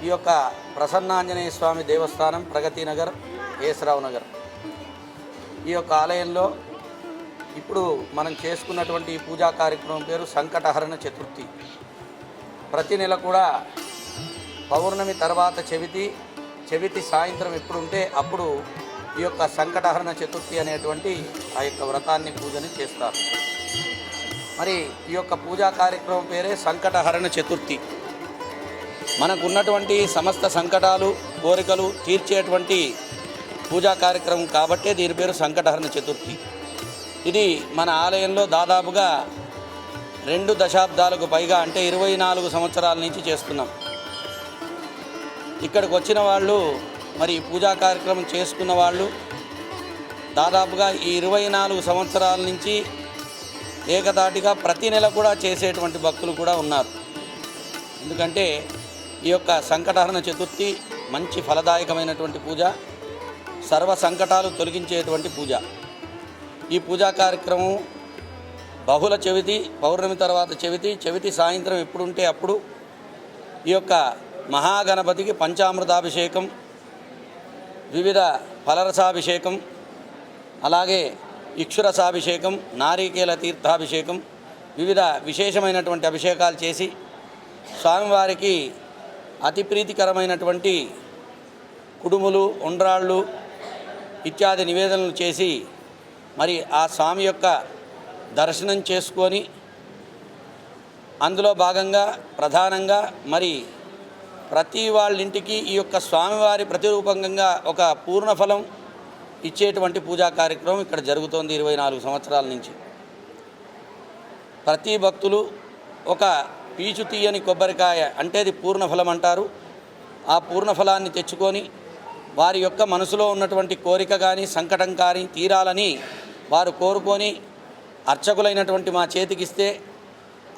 ఈ యొక్క ప్రసన్నాంజనేయ స్వామి దేవస్థానం ప్రగతి నగర్, ఏసరావు నగర్. ఈ యొక్క ఆలయంలో ఇప్పుడు మనం చేసుకున్నటువంటి ఈ పూజా కార్యక్రమం పేరు సంకటహరణ చతుర్థి. ప్రతి నెల కూడా పౌర్ణమి తర్వాత చెవితి సాయంత్రం ఎప్పుడుంటే అప్పుడు ఈ యొక్క సంకటహరణ చతుర్థి అనేటువంటి ఆ యొక్క వ్రతాన్ని పూజని చేస్తారు. మరి ఈ యొక్క పూజా కార్యక్రమం పేరే సంకటహరణ చతుర్థి. మనకు ఉన్నటువంటి సమస్త సంకటాలు కోరికలు తీర్చేటువంటి పూజా కార్యక్రమం కాబట్టే దీని పేరు సంకటహరణ చతుర్థి. ఇది మన ఆలయంలో దాదాపుగా 2 దశాబ్దాలకు పైగా, అంటే 24 సంవత్సరాల నుంచి చేస్తున్నాం. ఇక్కడికి వచ్చిన వాళ్ళు, మరి పూజా కార్యక్రమం చేసుకున్న వాళ్ళు దాదాపుగా ఈ 24 సంవత్సరాల నుంచి ఏకదాటిగా ప్రతి నెల కూడా చేసేటువంటి భక్తులు కూడా ఉన్నారు. ఎందుకంటే ఈ యొక్క సంకటహరణ చతుర్థి మంచి ఫలదాయకమైనటువంటి పూజ, సర్వ సంకటాలు తొలగించేటువంటి పూజ. ఈ పూజా కార్యక్రమం బహుళ చెవితి, పౌర్ణమి తర్వాత చెవితి సాయంత్రం ఎప్పుడుంటే అప్పుడు ఈ యొక్క మహాగణపతికి పంచామృతాభిషేకం, వివిధ ఫలరసాభిషేకం, అలాగే ఇక్షురసాభిషేకం, నారికేల తీర్థాభిషేకం, వివిధ విశేషమైనటువంటి అభిషేకాలు చేసి స్వామివారికి అతి ప్రీతికరమైనటువంటి కుడుములు, ఉండ్రాళ్ళు ఇత్యాది నివేదనలు చేసి మరి ఆ స్వామి యొక్క దర్శనం చేసుకొని, అందులో భాగంగా ప్రధానంగా మరి ప్రతి వాళ్ళ ఇంటికి ఈ యొక్క స్వామివారి ప్రతిరూపంగా ఒక పూర్ణఫలం ఇచ్చేటువంటి పూజా కార్యక్రమం ఇక్కడ జరుగుతోంది 24 సంవత్సరాల నుంచి. ప్రతి భక్తులు ఒక పీచు తీయని కొబ్బరికాయ, అంటే అది పూర్ణఫలం అంటారు, ఆ పూర్ణఫలాన్ని తెచ్చుకొని వారి యొక్క మనసులో ఉన్నటువంటి కోరిక కానీ సంకటం కానీ తీరాలని వారు కోరుకొని అర్చకులైనటువంటి మా చేతికిస్తే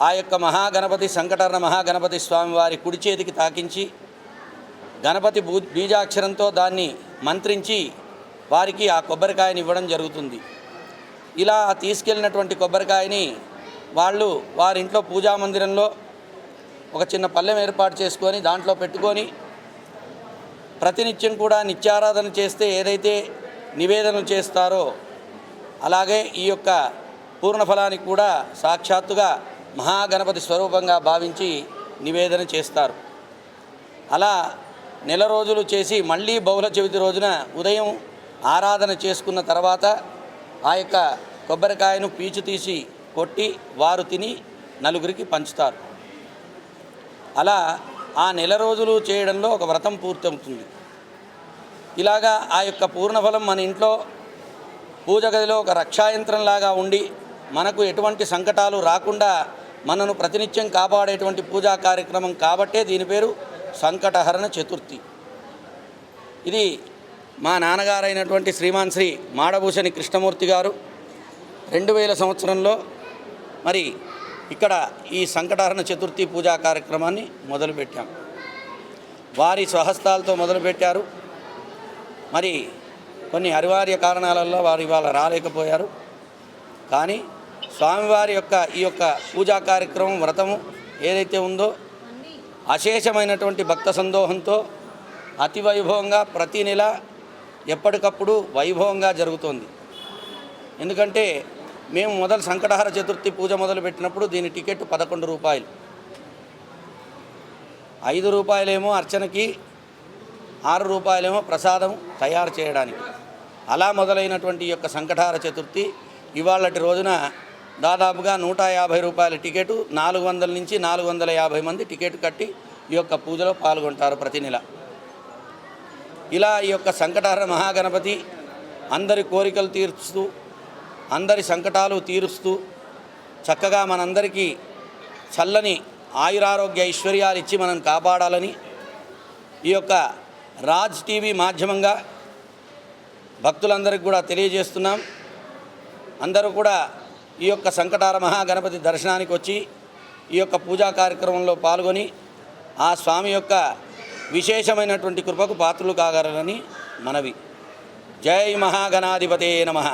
ఆ యొక్క మహాగణపతి సంకటహరణ మహాగణపతి స్వామి వారి కుడి చేతికి తాకించి గణపతి బీజాక్షరంతో దాన్ని మంత్రించి వారికి ఆ కొబ్బరికాయని ఇవ్వడం జరుగుతుంది. ఇలా తీసుకెళ్ళినటువంటి కొబ్బరికాయని వాళ్ళు వారింట్లో పూజా మందిరంలో ఒక చిన్న పళ్ళెం ఏర్పాటు చేసుకొని దాంట్లో పెట్టుకొని ప్రతినిత్యం కూడా నిత్యారాధన చేస్తే ఏదైతే నివేదనలు చేస్తారో అలాగే ఈ యొక్క పూర్ణఫలానికి కూడా సాక్షాత్తుగా మహాగణపతి స్వరూపంగా భావించి నివేదన చేస్తారు. అలా నెల రోజులు చేసి మళ్ళీ బహుళ చవితి రోజున ఉదయం ఆరాధన చేసుకున్న తర్వాత ఆ యొక్క కొబ్బరికాయను పీచు తీసి కొట్టి వారు తిని నలుగురికి పంచుతారు. అలా ఆ నెల రోజులు చేయడంలో ఒక వ్రతం పూర్తవుతుంది. ఇలాగా ఆ యొక్క పూర్ణఫలం మన ఇంట్లో పూజ గదిలో ఒక రక్షాయంత్రంలాగా ఉండి మనకు ఎటువంటి సంకటాలు రాకుండా మనను ప్రతినిత్యం కాపాడేటువంటి పూజా కార్యక్రమం కాబట్టే దీని పేరు సంకటహరణ చతుర్థి. ఇది మా నాన్నగారైనటువంటి శ్రీమాన్ శ్రీ మాడభూషణి కృష్ణమూర్తి గారు 2000 సంవత్సరంలో మరి ఇక్కడ ఈ సంకటహరణ చతుర్థి పూజా కార్యక్రమాన్ని మొదలుపెట్టాం. వారి స్వహస్తాలతో మొదలుపెట్టారు. మరి కొన్ని అనివార్య కారణాలలో వారు ఇవాళ రాలేకపోయారు. కానీ స్వామివారి యొక్క ఈ యొక్క పూజా కార్యక్రమం వ్రతము ఏదైతే ఉందో అశేషమైనటువంటి భక్త సందోహంతో అతి వైభవంగా ప్రతి నెల ఎప్పటికప్పుడు వైభవంగా జరుగుతోంది. ఎందుకంటే మేము మొదలు సంకటహర చతుర్థి పూజ మొదలుపెట్టినప్పుడు దీని టికెట్ 11 రూపాయలు, 5 రూపాయలేమో అర్చనకి, 6 రూపాయలేమో ప్రసాదం తయారు చేయడానికి. అలా మొదలైనటువంటి ఈ యొక్క సంకటహర చతుర్థి ఇవాళటి రోజున దాదాపుగా 150 రూపాయల టికెట్, 400 నుంచి 450 మంది టికెట్ కట్టి ఈ యొక్క పూజలో పాల్గొంటారు ప్రతి నెల. ఇలా ఈ యొక్క సంకటహర మహాగణపతి అందరి కోరికలు తీరుస్తూ అందరి సంకటాలు తీరుస్తూ చక్కగా మనందరికీ చల్లని ఆయురారోగ్య ఐశ్వర్యాలు ఇచ్చి మనం కాపాడాలని ఈ యొక్క రాజ్ టీవీ మాధ్యమంగా భక్తులందరికీ కూడా తెలియజేస్తున్నాం. అందరూ కూడా ఈ యొక్క సంకటహర మహాగణపతి దర్శనానికి వచ్చి ఈ యొక్క పూజా కార్యక్రమంలో పాల్గొని ఆ స్వామి యొక్క విశేషమైనటువంటి కృపకు పాత్రలు కాగలరని మనవి. జై మహాగణాధిపతే నమః.